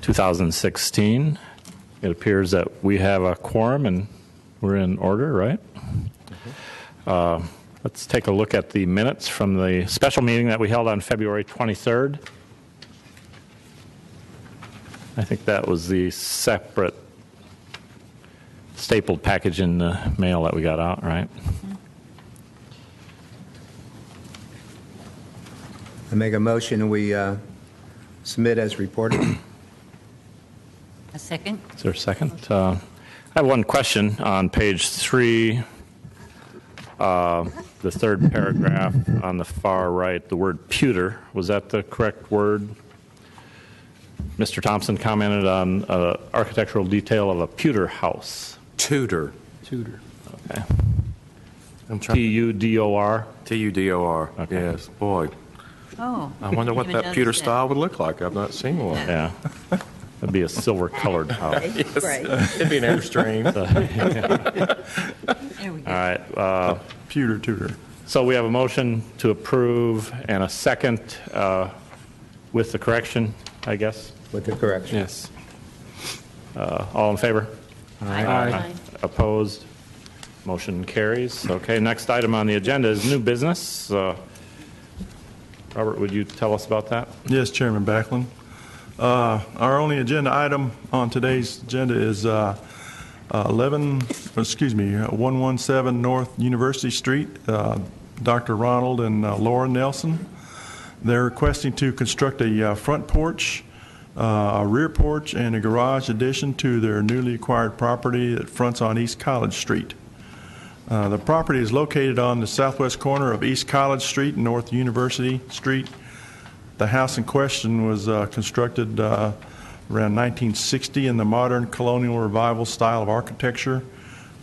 2016. It appears that we have a quorum and we're in order, right? Let's take a look at the minutes from the special meeting that we held on February 23rd. I think that was the separate stapled package in the mail that we got out, right? I make a motion we submit as reported. A second? Is there a second? I have one question on page 3, the third paragraph on the far right, the word pewter. Was that the correct word? Mr. Thompson commented on architectural detail of a pewter house. Tudor. Okay. I'm trying. T-U-D-O-R? T-U-D-O-R. Okay. Yes, boy. Oh. I wonder what Even that pewter noticed that. style would look like. I've not seen one. Yeah. That'd be a silver-colored house. Right. It'd be an Airstream. There we go. All right. Pewter Tudor. So we have a motion to approve and a second with the correction, I guess. With the correction. Yes. All in favor? Aye. Opposed? Motion carries. Okay, next item on the agenda is new business. Robert, would you tell us about that? Yes, Chairman Backlund. Our only agenda item on today's agenda is 117 North University Street. Dr. Ronald and Laura Nelson. They're requesting to construct a front porch, a rear porch, and a garage addition to their newly acquired property that fronts on East College Street. The property is located on the southwest corner of East College Street and North University Street. The house in question was constructed around 1960 in the modern colonial revival style of architecture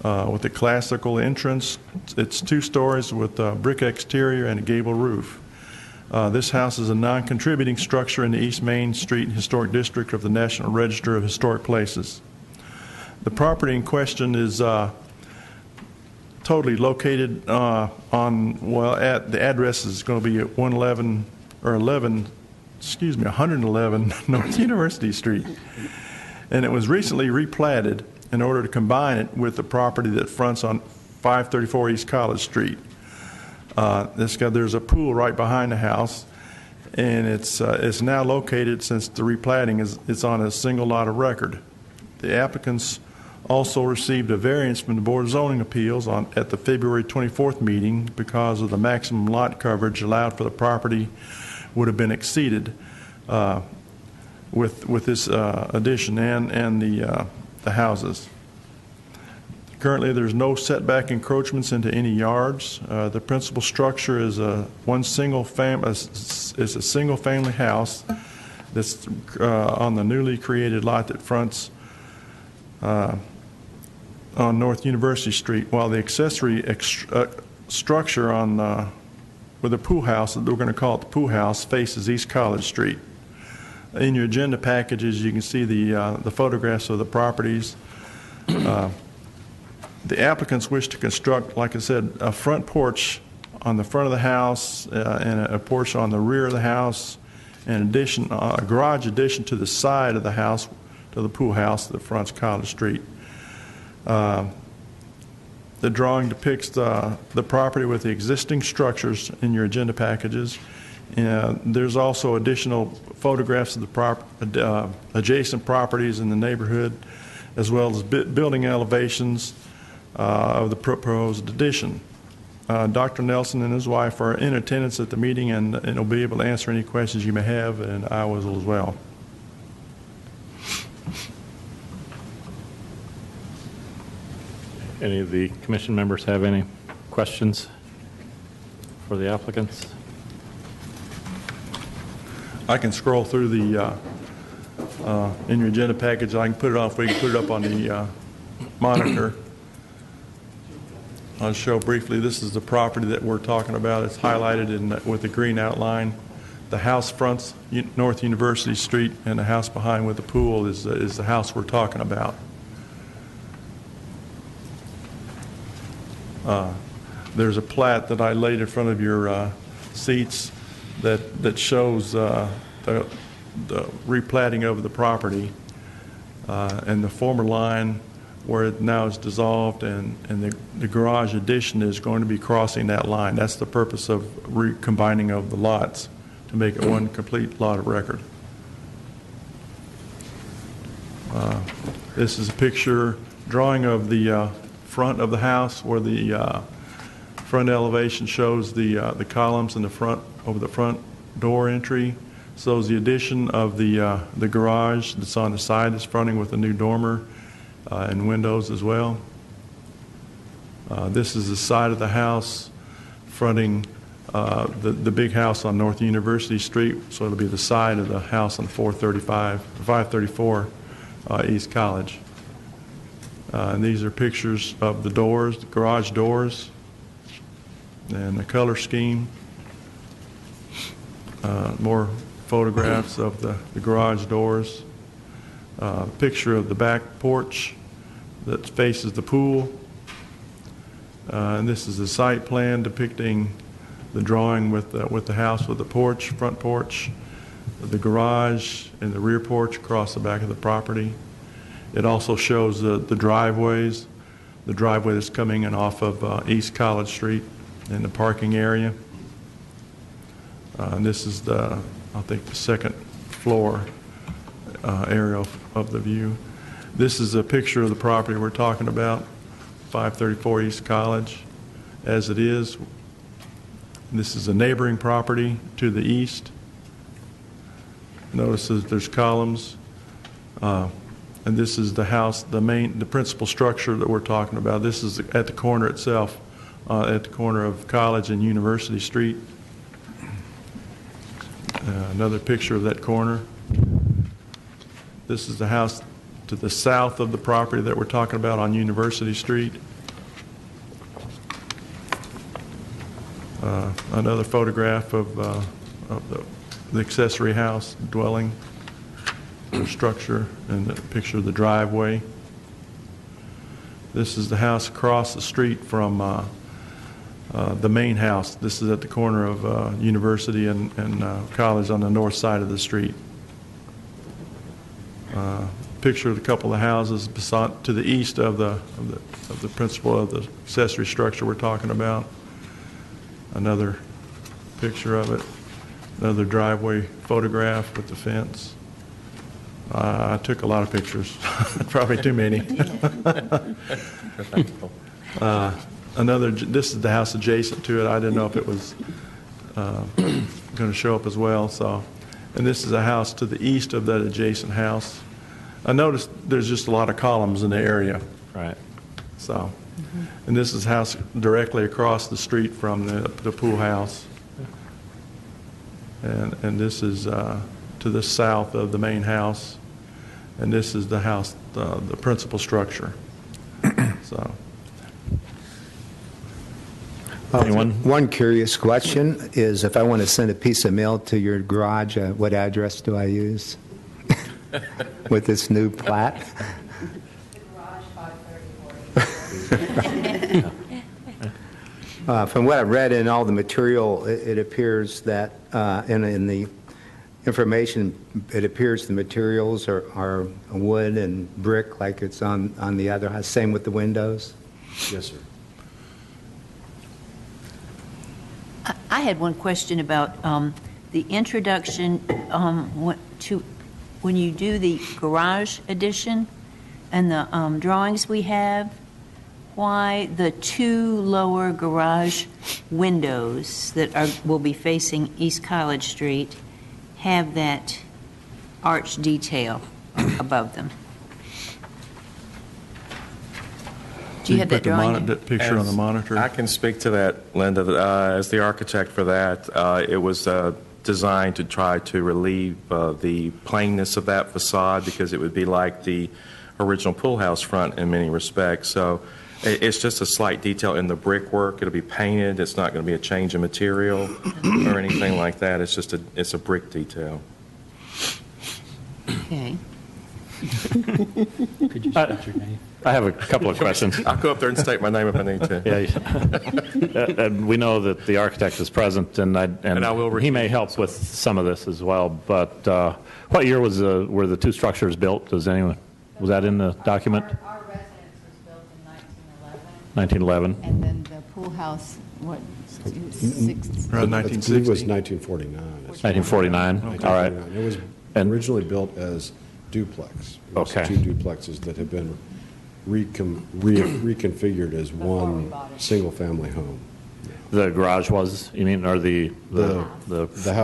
with a classical entrance. It's 2 stories with a brick exterior and a gable roof. This house is a non-contributing structure in the East Main Street Historic District of the National Register of Historic Places. The property in question is totally located at the address is going to be at 111 North University Street. And it was recently replatted in order to combine it with the property that fronts on 534 East College Street. There's a pool right behind the house, and it's now located, since the replatting it's on a single lot of record. The applicants also received a variance from the Board of Zoning Appeals at the February 24th meeting because of the maximum lot coverage allowed for the property would have been exceeded with this addition and the houses. Currently, there's no setback encroachments into any yards. The principal structure is a single family house that's on the newly created lot that fronts on North University Street, while the accessory structure with the pool house, that we're going to call it the pool house, faces East College Street. In your agenda packages, you can see the photographs of the properties. The applicants wish to construct, like I said, a front porch on the front of the house and a porch on the rear of the house, and a garage addition to the side of the house, to the pool house that fronts College Street. The drawing depicts the property with the existing structures in your agenda packages. There's also additional photographs of the adjacent properties in the neighborhood, as well as building elevations of the proposed addition. Dr. Nelson and his wife are in attendance at the meeting and will be able to answer any questions you may have, and I will as well. Any of the commission members have any questions for the applicants? I can scroll through the in your agenda package. I can put it off. We can put it up on the monitor. I'll show briefly. This is the property that we're talking about. It's highlighted with the green outline. The house fronts North University Street, and the house behind with the pool is the house we're talking about. There's a plat that I laid in front of your seats that shows the the replatting of the property, and the former line where it now is dissolved, and the garage addition is going to be crossing that line. That's the purpose of recombining of the lots, to make it one complete lot of record. This is a picture drawing of the front of the house, where the front elevation shows the columns in the front, over the front door entry. So the addition of the garage that's on the side is fronting with a new dormer and windows as well. This is the side of the house fronting the big house on North University Street, so it'll be the side of the house on 534 East College. And these are pictures of the doors, the garage doors, and the color scheme. More photographs of the garage doors. Picture of the back porch that faces the pool. And this is a site plan depicting the drawing with the house with the porch, front porch, the garage, and the rear porch across the back of the property. It also shows the driveways, the driveway that's coming in off of East College Street in the parking area. And this is I think the second floor area of the view. This is a picture of the property we're talking about, 534 East College, as it is. This is a neighboring property to the east. Notice that there's columns. And this is the house, the principal structure that we're talking about. This is at the corner itself, at the corner of College and University Street. Another picture of that corner. This is the house to the south of the property that we're talking about on University Street. Another photograph of the accessory house dwelling structure, and the picture of the driveway. This is the house across the street from the main house. This is at the corner of University and College on the north side of the street. Picture of a couple of houses to the east of the principal of the accessory structure we're talking about. Another picture of it. Another driveway photograph with the fence. I took a lot of pictures, probably too many. This is the house adjacent to it. I didn't know if it was going to show up as well. So, and this is a house to the east of that adjacent house. I noticed there's just a lot of columns in the area. Right. So, and this is a house directly across the street from the pool house. And this is to the south of the main house, and this is the house, the principal structure. So, Anyone? One curious question is, if I want to send a piece of mail to your garage, what address do I use with this new plat? The garage 534. From what I've read in all the material, it appears that, in the information, it appears the materials are wood and brick like it's on the other house. Same with the windows? Yes, sir. I had one question about the introduction when you do the garage addition and the drawings we have, why the two lower garage windows that will be facing East College Street have that arch detail above them. Do you have that put the drawing? that picture on the monitor? I can speak to that, Linda. As the architect for that, it was designed to try to relieve the plainness of that facade, because it would be like the original pool house front in many respects. So it's just a slight detail in the brickwork. It'll be painted. It's not going to be a change in material or anything like that. It's just it's a brick detail. Okay. Could you state your name? I have a couple of questions. I'll go up there and state my name if I need to. Yeah, and we know that the architect is present, and I will he may help with some of this as well. But what year were the two structures built? Was that in the document? Our residence was built in 1911. 1911. And then the pool house, what, six? Around I believe it was 1960. 1949. 1949. All right. It was And- originally built as duplex. It was Okay. two duplexes that have been reconfigured as one single-family home. The garage was, you mean, or the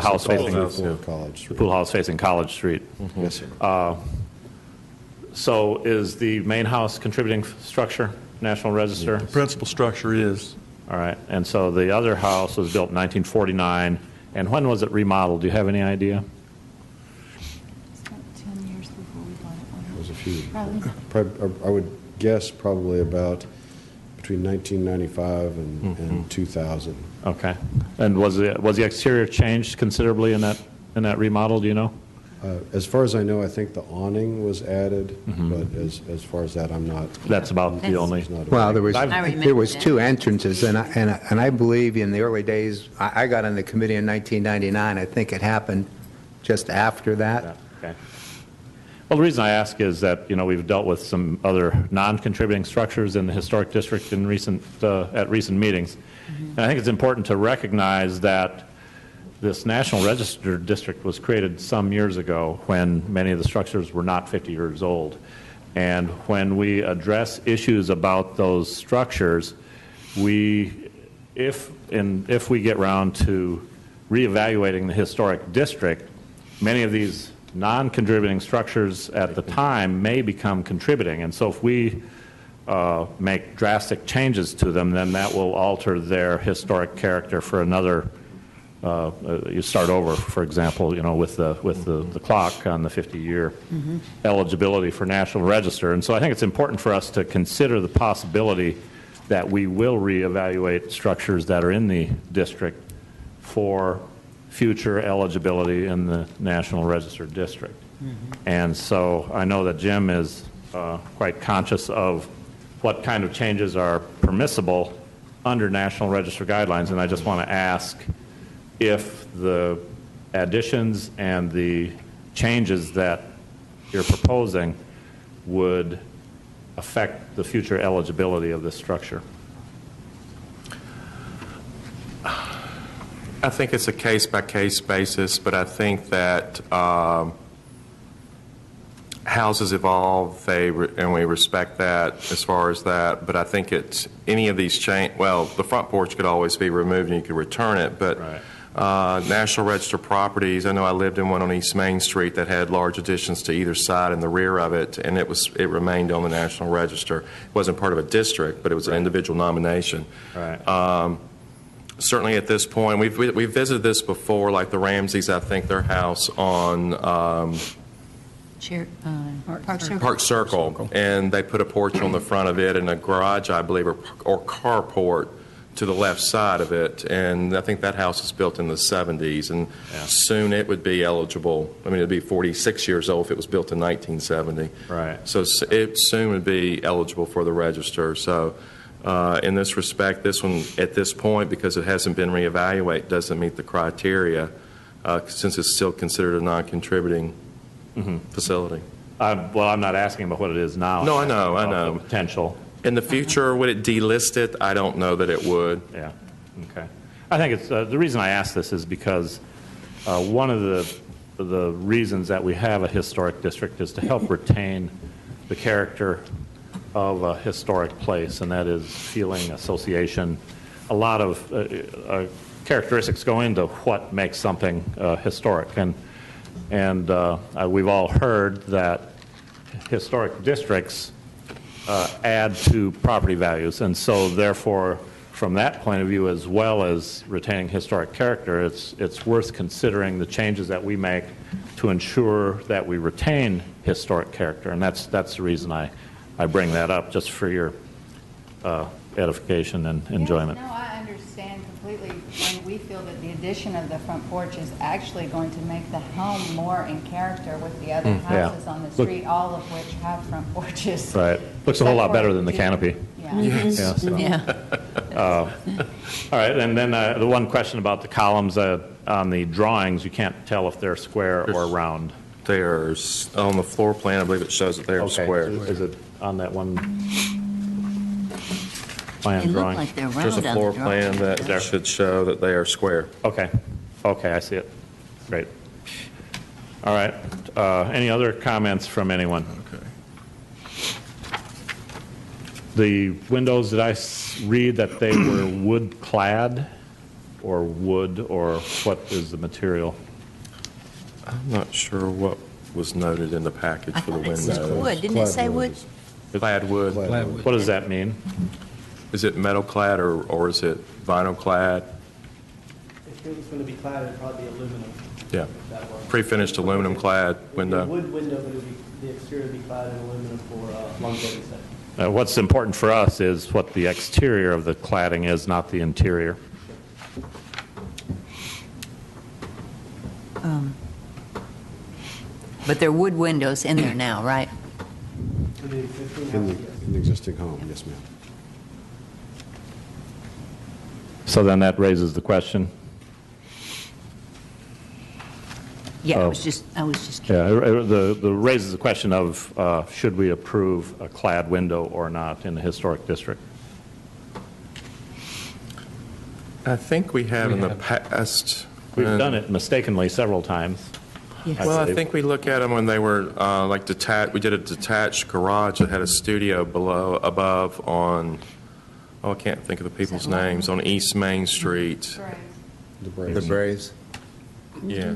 house facing College the Street. pool house facing College Street? Yes, sir. So is the main house contributing structure, National Register? Principal structure is, All right, and so the other house was built in 1949, and when was it remodeled? Do you have any idea? It's about 10 years before we bought it. It was a few. Probably. I would guess probably about between 1995 and 2000. Okay, and was the exterior changed considerably in that remodel? Do you know? As far as I know, I think the awning was added, but as far as that, I'm not. That's about the only. not Well, there was, I remember there was that. two entrances, and I believe in the early days, I got on the committee in 1999. I think it happened just after that. Okay. Well, the reason I ask is that, we've dealt with some other non-contributing structures in the historic district in at recent meetings. And I think it's important to recognize that this National Register district was created some years ago when many of the structures were not 50 years old. And when we address issues about those structures, if we get around to reevaluating the historic district, many of these non-contributing structures at the time may become contributing. And so if we make drastic changes to them, then that will alter their historic character for another. You start over, for example, with the clock on the 50-year eligibility for National Register. And so I think it's important for us to consider the possibility that we will reevaluate structures that are in the district for future eligibility in the National Register district. And so I know that Jim is quite conscious of what kind of changes are permissible under National Register guidelines, and I just want to ask if the additions and the changes that you're proposing would affect the future eligibility of this structure. I think it's a case-by-case basis, but I think that houses evolve, and we respect that as far as that, but I think it's any of these the front porch could always be removed and you could return it, but Right. National Register properties, I know I lived in one on East Main Street that had large additions to either side and the rear of it, and it remained on the National Register. It wasn't part of a district, but it was an individual nomination. Right. Certainly at this point, we've visited this before, like the Ramseys, I think their house on Park Circle. Park Circle, and they put a porch on the front of it and a garage, I believe, or carport to the left side of it, and I think that house was built in the 70s, and soon it would be eligible. I mean, it'd be 46 years old if it was built in 1970. Right. So it soon would be eligible for the register. So in this respect, this one, at this point, because it hasn't been reevaluated, doesn't meet the criteria, since it's still considered a non-contributing facility. Well, I'm not asking about what it is now. No, I I'm know, asking I about know. the potential. In the future, would it delist it? I don't know that it would. Yeah, okay. I think it's, the reason I ask this is because one of the reasons that we have a historic district is to help retain the character of a historic place, and that is feeling, association. A lot of characteristics go into what makes something historic, and we've all heard that historic districts add to property values, and so therefore, from that point of view, as well as retaining historic character, it's worth considering the changes that we make to ensure that we retain historic character, and that's the reason I bring that up, just for your edification and enjoyment. Yes, no, I understand completely. And we feel that the addition of the front porch is actually going to make the home more in character with the other Yeah. houses on the Look- street, all of which have front porches. Right. Looks a whole lot Except better for than the two. canopy. Yeah. Yeah, so- Yeah. All right, and then the one question about the columns on the drawings, you can't tell if they're square or round. There's, on the floor plan, I believe it shows that they are Okay. square. Is it on that one plan They look drawing? like they're round There's a on the floor drawing. plan that should show that they are square. Okay, okay, I see it. Great. All right, any other comments from anyone? Okay. The windows, did I read that they were wood clad, or wood, or what is the material? I'm not sure what was noted in the package I for the thought it said windows. wood, didn't it say Clad wood? wood. Clad wood. Clad wood. What does that mean? Is it metal clad or is it vinyl clad? If it was going to be clad, it'd probably be aluminum. Yeah. That way. Pre-finished aluminum clad It'd be a window. wood window, but it'd be, the exterior would be clad in aluminum for longevity sake. What's important for us is what the exterior of the cladding is, not the interior. But there are wood windows in there now, right? In the existing In house, the, yes. in the existing home, yes, ma'am. So then that raises the question. Yeah, Oh. I was just Yeah, curious. the raises the question of should we approve a clad window or not in the historic district? I think we have in the past. We've done it mistakenly several times. Yes. Well, I believe. think we look at them when they were like detached. We did a detached garage that had a studio above on, oh, I can't think of the people's names, on East Main Street. The The Braves. Braves. Yeah.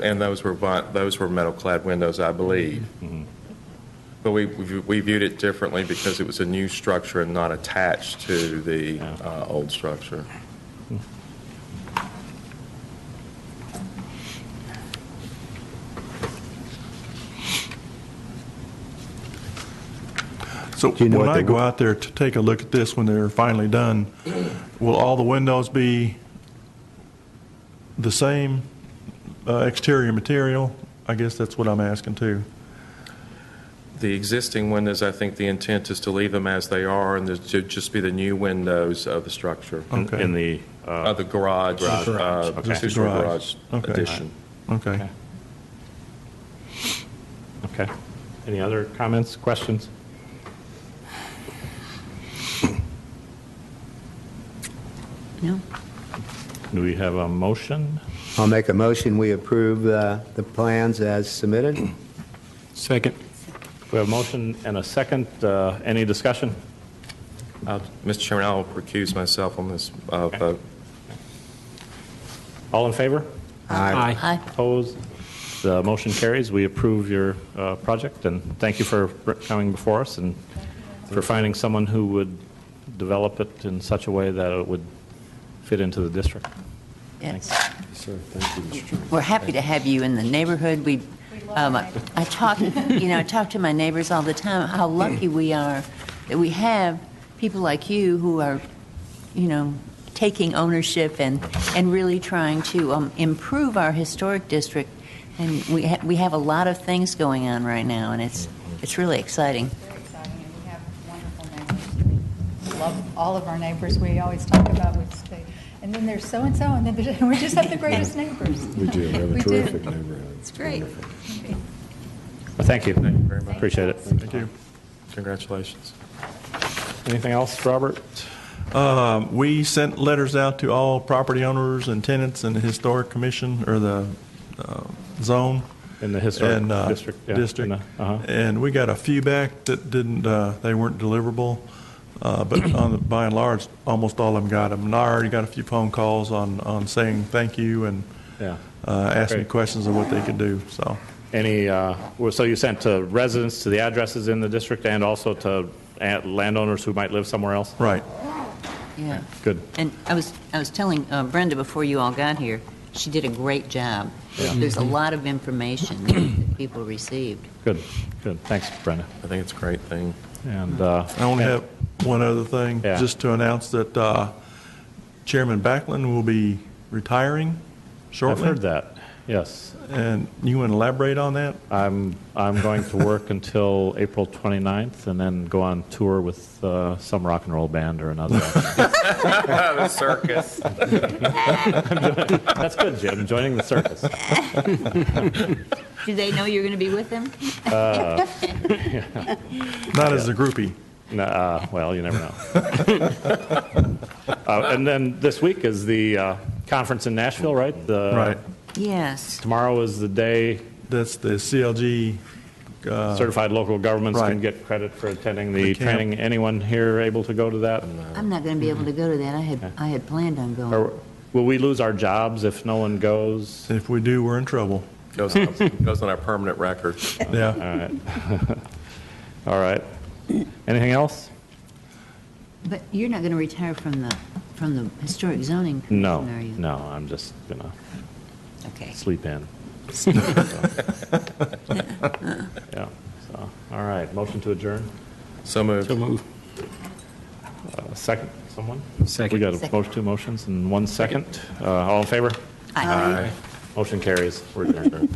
And those were metal clad windows, I believe. But we viewed it differently because it was a new structure and not attached to the old structure. So Do you know when what I the- go out there to take a look at this when they're finally done, will all the windows be the same exterior material? I guess that's what I'm asking too. The existing windows, I think the intent is to leave them as they are and to just be the new windows of the structure. Okay. In the, Of the garage. Just the two-story garage. Okay. addition. Okay. okay. Any other comments, questions? No? Do we have a motion? I'll make a motion, we approve the plans as submitted. Second. We have a motion and a second. Any discussion? Mr. Chairman, I'll recuse myself on this vote. All in favor? Aye. Opposed? The motion carries. We approve your project, and thank you for coming before us and for finding someone who would develop it in such a way that it would fit into the district. Yes. Sir, thank you, Mr. Chairman. We're happy to have you in the neighborhood. I talk to my neighbors all the time, how lucky we are that we have people like you who are, taking ownership and really trying to improve our historic district. And we have a lot of things going on right now, and it's really exciting. Very exciting, and we have wonderful neighbors. We love all of our neighbors. We always talk about, and then there's so-and-so, and then we just have the greatest neighbors. We do, we have a We do. terrific neighborhood. It's great. Well, thank you. Thank you very much. Appreciate it. Thank you. Congratulations. Anything else, Robert? We sent letters out to all property owners and tenants in the historic commission or the zone. In the historic and, district? Yeah, district. in the- uh-huh. And we got a few back that didn't, they weren't deliverable. But by and large, almost all of them got them. And I already got a few phone calls on saying thank you and Yeah. asking Great. questions of what they could do, so. Any, so you sent to residents to the addresses in the district and also to landowners who might live somewhere else? Right. Yeah. Good. And I was telling Brenda before you all got here, she did a great job. There's a lot of information that people received. Good. Good. Thanks, Brenda. I think it's a great thing. And I only have one other thing, Yeah. just to announce that Chairman Backlund will be retiring I've shortly. heard that, yes. And you want to elaborate on that? I'm going to work until April 29th and then go on tour with some rock and roll band or another. The circus. That's good, Jim, joining the circus. Do they know you're going to be with them? Not as a groupie. Well, you never know. And then this week is the conference in Nashville, right? Right. Yes. Tomorrow is the day That's the CLG. certified local governments can Right. get credit for attending the The camp. training. Anyone here able to go to that? I'm not going to be able to go to that. I had planned on going. Or will we lose our jobs if no one goes? If we do, we're in trouble. Goes on our permanent record. Yeah. All right. Anything else? But you're not going to retire from the historic zoning commission, No, are you? no, I'm just going to Okay. sleep in. Yeah, so, all right, motion to adjourn. So moved. Second, someone? Second. We got a Second. motion, 2 motions and 1 second. All in favor? Aye. Motion carries. We're adjourned.